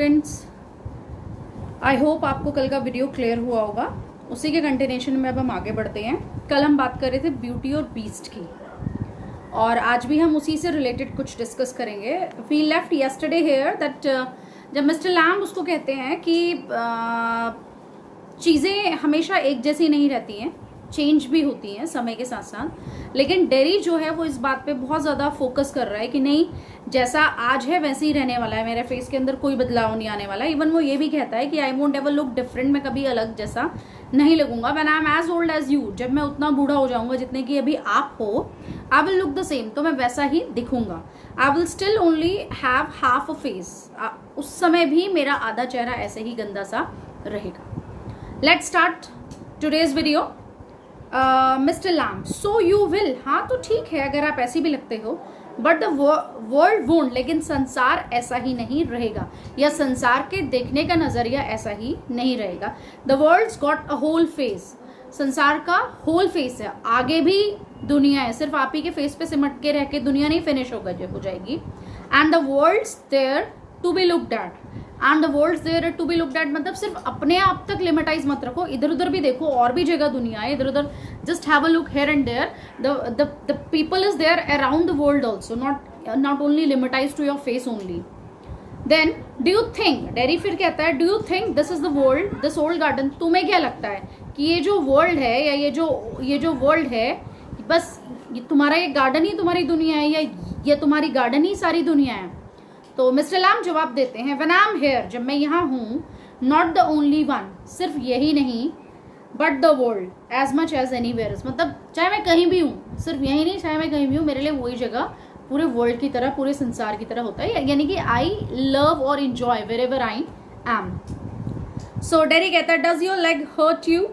Friends, I hope आपको कल का वीडियो क्लियर हुआ होगा। उसी के कंटिन्यूशन में अब हम आगे बढ़ते हैं। कल हम बात कर रहे थे ब्यूटी और बीस्ट की, और आज भी हम उसी से रिलेटेड कुछ डिस्कस करेंगे। We left yesterday here that जब मिस्टर लैम्ब उसको कहते हैं कि चीज़ें हमेशा एक जैसी नहीं रहती हैं, चेंज भी होती हैं समय के साथ साथ, लेकिन डेरी जो है वो इस बात पे बहुत ज़्यादा फोकस कर रहा है कि नहीं, जैसा आज है वैसे ही रहने वाला है, मेरे फेस के अंदर कोई बदलाव नहीं आने वाला। इवन वो ये भी कहता है कि I won't ever look different, मैं कभी अलग जैसा नहीं लगूंगा। When I am as old as you, जब मैं उतना बूढ़ा हो जाऊंगा जितने की अभी आप हो, I will look the same, तो मैं वैसा ही दिखूंगा। I will still only have half a face, उस समय भी मेरा आधा चेहरा ऐसे ही गंदा सा रहेगा। Let's start today's video. Mister lamb, so you will, हाँ तो ठीक है अगर आप ऐसे भी लगते हो, बट द वर्ल्ड वोंट, लेकिन संसार ऐसा ही नहीं रहेगा, या संसार के देखने का नजरिया ऐसा ही नहीं रहेगा। The world's got a whole face, संसार का होल फेस है, आगे भी दुनिया है, सिर्फ आप ही के फेस पे सिमट के रह के दुनिया नहीं फिनिश हो जाएगी। And the world's there to be looked at, and the world's there to be looked at मतलब सिर्फ अपने आप तक लिमिटाइज मत रखो, इधर उधर भी देखो, और भी जगह दुनिया है, इधर उधर just have a look here and there. The people is there around the world also, not only limitize to your face only. Then do you think, Derry फिर कहता है, do you think this is the world, this old garden, तुम्हें क्या लगता है कि ये जो वर्ल्ड है, या ये जो वर्ल्ड है, बस ये तुम्हारा ये गार्डन ही तुम्हारी दुनिया है, या ये तुम्हारी गार्डन ही सारी दुनिया है? तो मिस्टर लैम्ब जवाब देते हैं, व्हेन आई एम हियर, जब मैं यहाँ हूँ, नॉट द ओनली वन, सिर्फ यही नहीं, but the world as much as anywhere, मतलब चाहे मैं कहीं भी हूँ, सिर्फ यही नहीं, चाहे मैं कहीं भी हूँ, मेरे लिए वही जगह पूरे वर्ल्ड की तरह, पूरे संसार की तरह होता है, यानी कि आई लव और enjoy wherever I am. So Derry कहता है, does your leg hurt you?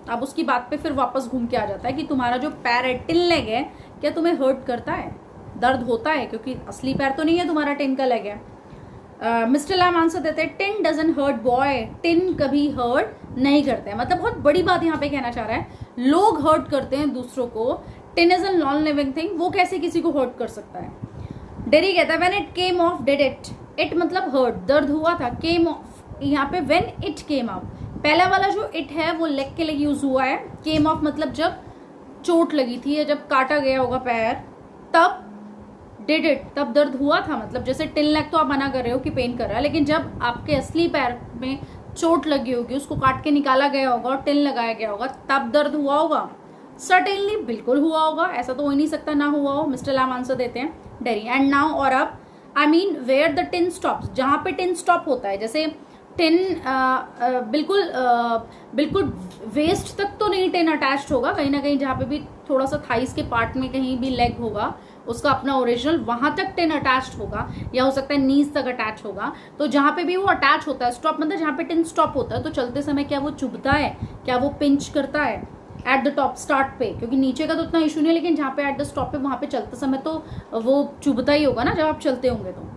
अब उसकी बात पे फिर वापस घूम के आ जाता है कि तुम्हारा जो पैर है, टिन लेग है, क्या तुम्हें हर्ट करता है, दर्द होता है? क्योंकि असली पैर तो नहीं है तुम्हारा, टिन का लेग है। मिस्टर लैम्ब आंसर देते हैं, tin doesn't hurt boy, tin कभी हर्ट नहीं करते हैं। मतलब बहुत बड़ी बात यहाँ पे कहना चाह रहा है, लोग हर्ट करते हैं दूसरों को, tin is a non living thing, वो कैसे किसी को हर्ट कर सकता है? डेरी कहता है, when it came of did it, it मतलब हर्ट, दर्द हुआ था, केम ऑफ यहाँ पे व्हेन इट केम ऑफ, पहला वाला जो इट है वो लेग के लिए यूज हुआ है, केम ऑफ मतलब जब चोट लगी थी या जब काटा गया होगा पैर, तब डिड इट, तब दर्द हुआ था। मतलब जैसे टिन लेग तो आप मना कर रहे हो कि पेन कर रहा है, लेकिन जब आपके असली पैर में चोट लगी होगी, उसको काट के निकाला गया होगा और टिन लगाया गया होगा, तब दर्द हुआ होगा। सर्टेनली, बिल्कुल हुआ होगा, ऐसा तो हो ही नहीं सकता ना हुआ हो। मिस्टर लैम्ब आंसर देते हैं डेरी, एंड नाउ, और अब, I mean where the tin stops, जहाँ पे टिन स्टॉप होता है, जैसे टिन बिल्कुल वेस्ट तक तो नहीं टिन अटैच्ड होगा, कहीं ना कहीं जहाँ पे भी थोड़ा सा थाइस के पार्ट में कहीं भी लेग होगा, उसका अपना ओरिजिनल, वहां तक टिन अटैच्ड होगा, या हो सकता है नीज तक अटैच होगा। तो जहां पे भी वो अटैच होता है, स्टॉप मतलब जहां पे टिन स्टॉप होता है, तो चलते समय क्या वो चुभता है, क्या वो पिंच करता है एट द टॉप स्टार्ट पे? क्योंकि नीचे का तो उतना इशू नहीं है, लेकिन जहाँ पे एट द स्टॉप पे, वहां पे चलते समय तो वो चुभता ही होगा ना जब आप चलते होंगे। तो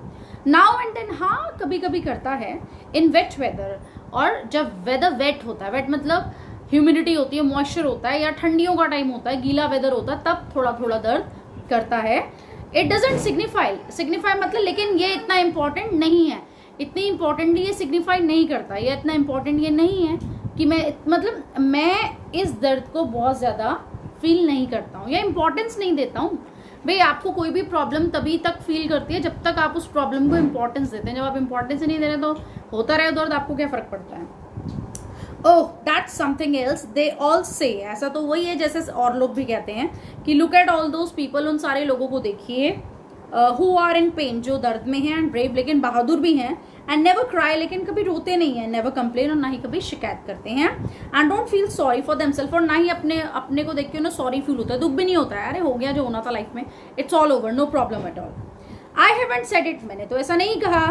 नाउ एंड देन, हाँ कभी कभी करता है, इन वेट वेदर, और जब वेदर वेट होता है, वेट मतलब ह्यूमिडिटी होती है, मॉइस्चर होता है, या ठंडियों का टाइम होता है, गीला वेदर होता है, तब थोड़ा थोड़ा दर्द करता है। इट डजेंट सिग्निफाई मतलब, लेकिन ये इतना इंपॉर्टेंट नहीं है, इतनी इंपॉर्टेंटली ये सिग्निफाई नहीं करता, ये इतना इंपॉर्टेंट ये नहीं है कि मैं इस दर्द को बहुत ज़्यादा फील नहीं करता हूँ या इंपॉर्टेंस नहीं देता हूँ। भाई आपको कोई भी प्रॉब्लम तभी तक फील करती है जब तक आप उस प्रॉब्लम को इंपॉर्टेंस देते हैं, जब आप इंपॉर्टेंस ही नहीं दे रहे तो होता रहे दर्द, आपको क्या फर्क पड़ता है? Oh that's something else they all से, ऐसा तो वही है जैसे और लोग भी कहते हैं कि look at all those people, उन सारे लोगों को देखिए, हु आर इन पेन, जो दर्द में हैं, एंड ब्रेव, लेकिन बहादुर भी हैं, एंड नेवर क्राई, लेकिन कभी रोते नहीं हैं, नेवर कंप्लेन, और ना ही कभी शिकायत करते हैं, and don't feel sorry for themselves, और ना ही अपने को देख के उन्हें सॉरी फील होता है, दुख भी नहीं होता है, अरे हो गया जो होना था लाइफ में, it's all over, no problem at all. I haven't said it, मैंने तो ऐसा नहीं कहा।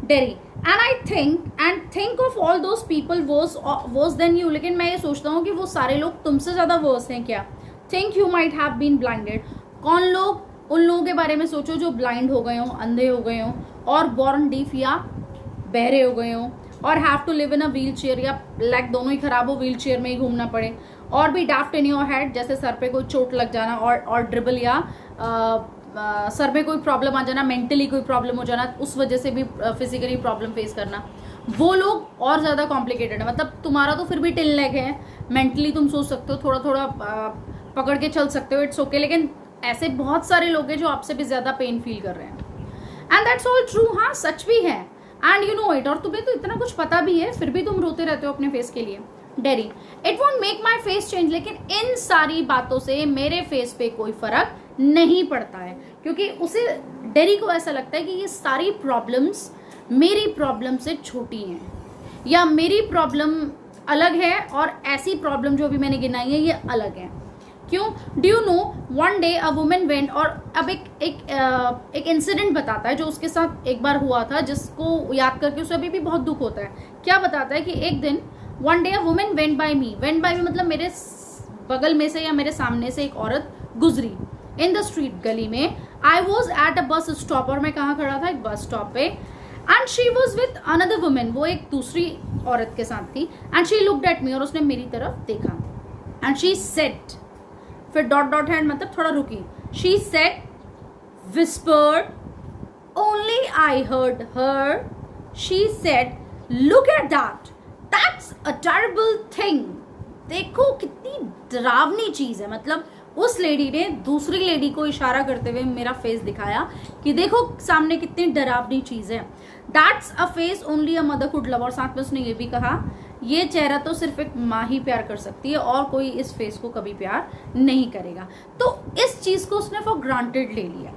Derry, and I think of all those people worse than you, लेकिन मैं ये सोचता हूँ कि वो सारे लोग तुमसे ज्यादा वर्स हैं क्या? Think you might have been blinded, कौन लोग? उन लोगों के बारे में सोचो जो ब्लाइंड हो गए हों, अंधे हो गए हों, और बॉर्न डीफ या बहरे हो गए हों, और have to live in a wheel chair, या लेग दोनों ही खराब हो, व्हील चेयर में ही घूमना पड़े, और भी डाफ्ट इन योर हेड, जैसे सर पे कोई चोट लग जाना, और ड्रिबल या सर में कोई प्रॉब्लम आ जाना, मेंटली कोई प्रॉब्लम हो जाना, उस वजह से भी फिजिकली प्रॉब्लम फेस करना, वो लोग और ज़्यादा कॉम्प्लिकेटेड है। मतलब तुम्हारा तो फिर भी टिल लेग है, मेंटली तुम सोच सकते हो, थोड़ा थोड़ा पकड़ के चल सकते हो, इट्स ओके। लेकिन ऐसे बहुत सारे लोग हैं जो आपसे भी ज़्यादा पेन फील कर रहे हैं, एंड दैट्स ऑल ट्रू। हाँ, सच भी है, एंड यू नो इट। और तुम्हें तो इतना कुछ पता भी है, फिर भी तुम रोते रहते हो अपने फेस के लिए। Dairy, it won't make my face change, लेकिन इन सारी बातों से मेरे फेस पे कोई फर्क नहीं पड़ता है, क्योंकि उसे, डेरी को ऐसा लगता है कि ये सारी प्रॉब्लम्स मेरी प्रॉब्लम से छोटी हैं, या मेरी प्रॉब्लम अलग है और ऐसी प्रॉब्लम जो अभी मैंने गिनाई है ये अलग है। क्यों? Do you know, one day a woman went, और अब एक इंसिडेंट बताता है जो उसके साथ एक बार हुआ था, जिसको याद करके उसे अभी भी बहुत दुख होता है। क्या बताता है कि एक दिन, one day a woman went by me मतलब मेरे बगल में से या मेरे सामने से एक औरत गुजरी इन द स्ट्रीट, गली में। I was at a bus stop, और मैं कहाँ खड़ा था? एक बस स्टॉप पे। And she was with another women, वो एक दूसरी औरत के साथ थी। And she looked at me, और उसने मेरी तरफ देखा। एंड शी सेड, फिर डॉट डॉट हैंड, मतलब थोड़ा रुकी। She said, whispered, only I heard her, she said, look at that, that's a terrible thing. देखो कितनी डरावनी चीज है। मतलब उस लेडी ने दूसरी लेडी को इशारा करते हुए मेरा फेस दिखाया कि देखो सामने कितनी डरावनी चीज है। That's a face only a mother could love, और साथ में उसने ये भी कहा, ये चेहरा तो सिर्फ एक माँ ही प्यार कर सकती है, और कोई इस फेस को कभी प्यार नहीं करेगा। तो इस चीज को उसने फॉर ग्रांटेड ले लिया।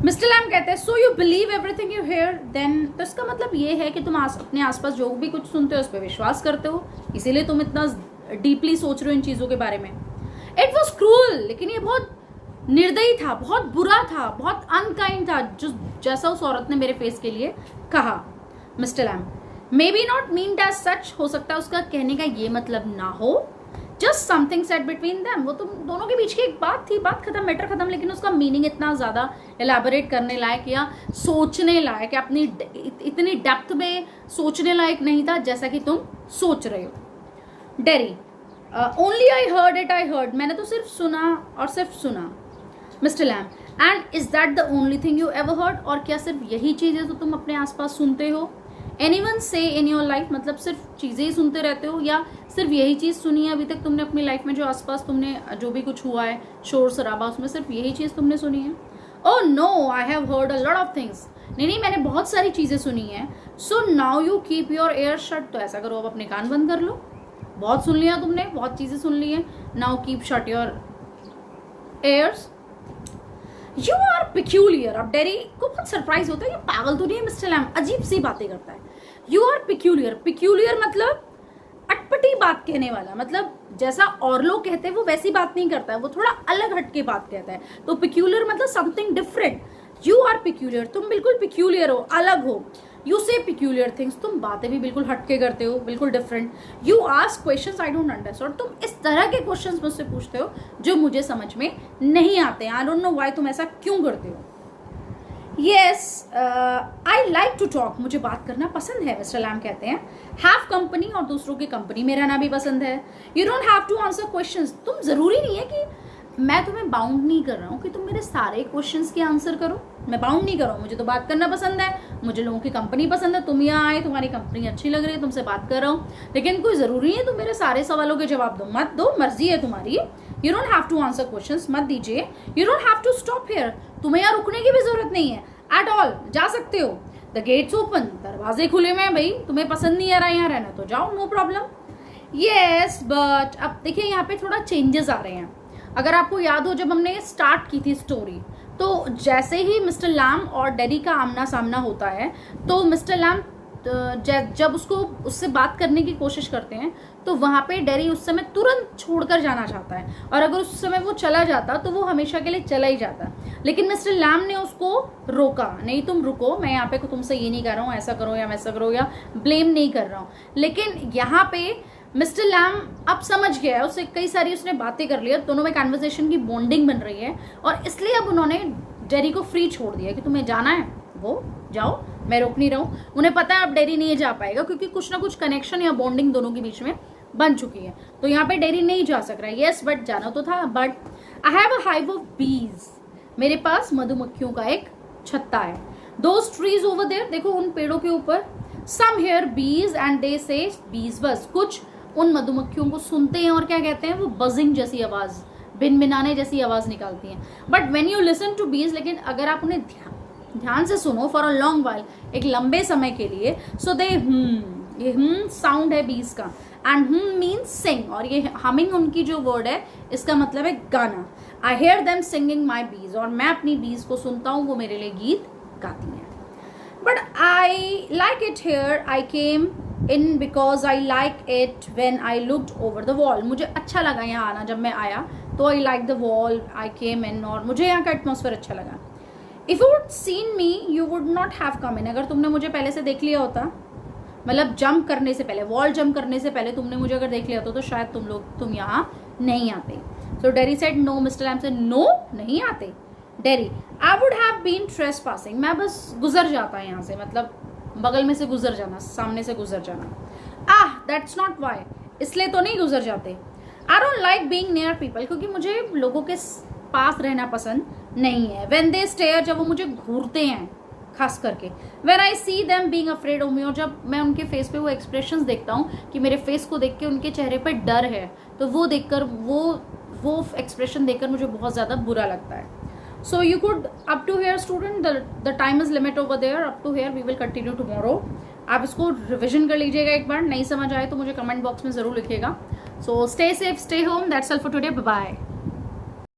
मिस्टर लैम कहते हैं, so you believe everything you hear then, तो इसका मतलब ये है कि तुम अपने आसपास जो भी कुछ सुनते हो उस पर विश्वास करते हो, इसीलिए तुम इतना डीपली सोच रहे हो इन चीजों के बारे में। इट वॉज क्रूअल, लेकिन ये बहुत निर्दयी था, बहुत बुरा था, बहुत अनकाइंड था, जो जैसा उस औरत ने मेरे फेस के लिए कहा। Mister Lamb, maybe not mean as such, हो सकता है उसका कहने का ये मतलब ना हो, just something said between them, वो तुम दोनों के बीच की एक बात थी, बात खत्म, मैटर खत्म। लेकिन उसका मीनिंग इतना ज्यादा एलैबोरेट करने लायक या सोचने लायक, अपनी इतनी डेप्थ में सोचने लायक नहीं था जैसा कि तुम सोच रहे हो। Derry, only I heard it, I heard, मैंने तो सिर्फ सुना और सिर्फ सुना। Mister Lamb, and is that the only thing you ever heard, और क्या सिर्फ यही चीज है जो तुम अपने आसपास सुनते हो? एनीवन से इन योर लाइफ, मतलब सिर्फ चीजें ही सुनते रहते हो, या सिर्फ यही चीज सुनी है अभी तक तुमने अपनी लाइफ में? जो आसपास तुमने जो भी कुछ हुआ है, शोर शराबा, उसमें सिर्फ यही चीज तुमने सुनी है? Oh no, I have heard a lot of things, नहीं, मैंने बहुत सारी चीजें सुनी है। So now you keep your ear shut, तो ऐसा करो, अब अपने कान बंद कर लो, बहुत सुन लिया तुमने, बहुत चीजें सुन ली है। Now keep shut your ears. You are peculiar. अब डेरी को बहुत सरप्राइज होता है, ये पागल तो नहीं है मिस्टर लैम, अजीब सी बातें करता है। यू आर पिक्यूलियर, पिक्यूलियर मतलब अटपटी बात कहने वाला, मतलब जैसा और लोग कहते हैं वो वैसी बात नहीं करता है, वो थोड़ा अलग हटके बात कहता है। तो पिक्यूलियर मतलब something different. You are peculiar, तुम बिल्कुल पिक्यूलियर हो, अलग हो। यू से पिक्यूलियर थिंग्स, तुम बातें भी बिल्कुल हटके करते हो, बिल्कुल different. You ask questions I don't understand, तुम इस तरह के क्वेश्चंस मुझसे पूछते हो जो मुझे समझ में नहीं आते। आई डोंट नो व्हाई, तुम ऐसा क्यों करते हो? Yes, I like to talk, मुझे बात करना पसंद है, मिस्टर लैम कहते हैं। हैव कंपनी, और दूसरों की कंपनी में रहना भी पसंद है। You don't have to answer questions, तुम जरूरी नहीं है कि, मैं तुम्हें बाउंड नहीं कर रहा हूँ कि तुम मेरे सारे क्वेश्चंस के आंसर करो, मैं बाउंड नहीं कर रहा हूँ, मुझे तो बात करना पसंद है, मुझे लोगों की कंपनी पसंद है, तुम यहाँ आए, तुम्हारी कंपनी अच्छी लग रही है, तुमसे बात कर रहा हूँ, लेकिन कोई जरूरी है तुम मेरे सारे सवालों के जवाब दो, मत दो, मर्जी है तुम्हारी। You don't have to answer questions, मत दीजिए। You don't have to stop here, तुम्हें यहाँ रुकने की भी जरूरत नहीं है एट ऑल, जा सकते हो। द गेट्स ओपन, दरवाजे खुले में, भाई तुम्हें पसंद नहीं आ रहा यहाँ रहना तो जाओ, नो प्रॉब्लम। यस बट, अब देखिए यहाँ पे थोड़ा चेंजेस आ रहे हैं। अगर आपको याद हो, जब हमने स्टार्ट की थी स्टोरी, तो जैसे ही मिस्टर लैम और डेरी का आमना सामना होता है, तो मिस्टर लैम जब उससे बात करने की कोशिश करते हैं, तो वहाँ पे डेरी उस समय तुरंत छोड़कर जाना चाहता है, और अगर उस समय वो चला जाता तो वो हमेशा के लिए चला ही जाता। लेकिन मिस्टर लैम ने उसको रोका, नहीं तुम रुको, मैं यहाँ पे तुमसे ये नहीं कर रहा हूँ, ऐसा करो या वैसा करो, या ब्लेम नहीं कर रहा हूँ। लेकिन यहाँ पे मिस्टर लैम अब समझ गया है, उससे कई सारी उसने बातें कर लिया, दोनों में कन्वर्सेशन की बॉन्डिंग बन रही है, और इसलिए अब उन्होंने डेरी को फ्री छोड़ दिया कि तुम्हें जाना है वो जाओ, मैं रोक नहीं रहा हूँ। उन्हें पता है अब डेरी नहीं जा पाएगा, क्योंकि कुछ ना कुछ कनेक्शन या बॉन्डिंग दोनों के बीच में बन चुकी है, तो यहाँ पे डेरी नहीं जा सक रहा है। यस बट जाना तो था। But I have a hive of बीज, मेरे पास मधुमक्खियों का एक छत्ता है। दोज ट्रीज ओवर देयर, देखो उन पेड़ों के ऊपर, सम हेयर बीज एंड दे से बीज बस, कुछ उन मधुमक्खियों को सुनते हैं और क्या कहते हैं, वो बजिंग जैसी आवाज, भिनभिनाने जैसी आवाज निकालती हैं. But when you listen to bees, लेकिन अगर आप उन्हें ध्यान से सुनो फॉर अ लॉन्ग वाइल, एक लंबे समय के लिए, सो दे ये साउंड है बीज का, एंड मीन्स सिंग, और ये हमिंग उनकी जो वर्ड है इसका मतलब है गाना. आई हेयर देम सिंगिंग माई बीज, और मैं अपनी बीज को सुनता हूँ, वो मेरे लिए गीत गाती हैं. But I like it here, I came in because I like it when I looked over the wall. मुझे अच्छा लगा यहाँ आना, जब मैं आया तो I like the wall, I came in, और मुझे यहाँ का एटमॉस्फेयर अच्छा लगा. If you would seen me you would not have come in, अगर तुमने मुझे पहले से देख लिया होता, मतलब जंप करने से पहले, वॉल जंप करने से पहले तुमने मुझे अगर देख लिया होता तो शायद तुम यहाँ नहीं आते. So Derry said no mister Lamb से, नो नहीं आते. Derry, I would have been trespassing, मैं बस गुजर जाता यहाँ से, मतलब बगल में से गुजर जाना, सामने से गुजर जाना. दैट्स नॉट वाई, इसलिए तो नहीं गुजर जाते. I don't like being near people, क्योंकि मुझे लोगों के पास रहना पसंद नहीं है. व्हेन दे स्टेयर, जब वो मुझे घूरते हैं खास करके. When I see them being afraid of me, और जब मैं उनके फेस पे वो एक्सप्रेशंस देखता हूँ कि मेरे फेस को देख के उनके चेहरे पे डर है, तो वो देखकर वो एक्सप्रेशन देखकर मुझे बहुत ज़्यादा बुरा लगता है. So you could up to here student, the time is limit over there, up to here we will continue tomorrow. आप इसको रिविजन कर लीजिएगा एक बार, नहीं समझ आए तो मुझे कमेंट बॉक्स में ज़रूर लिखिएगा. So stay safe, stay home, that's all for today, bye bye.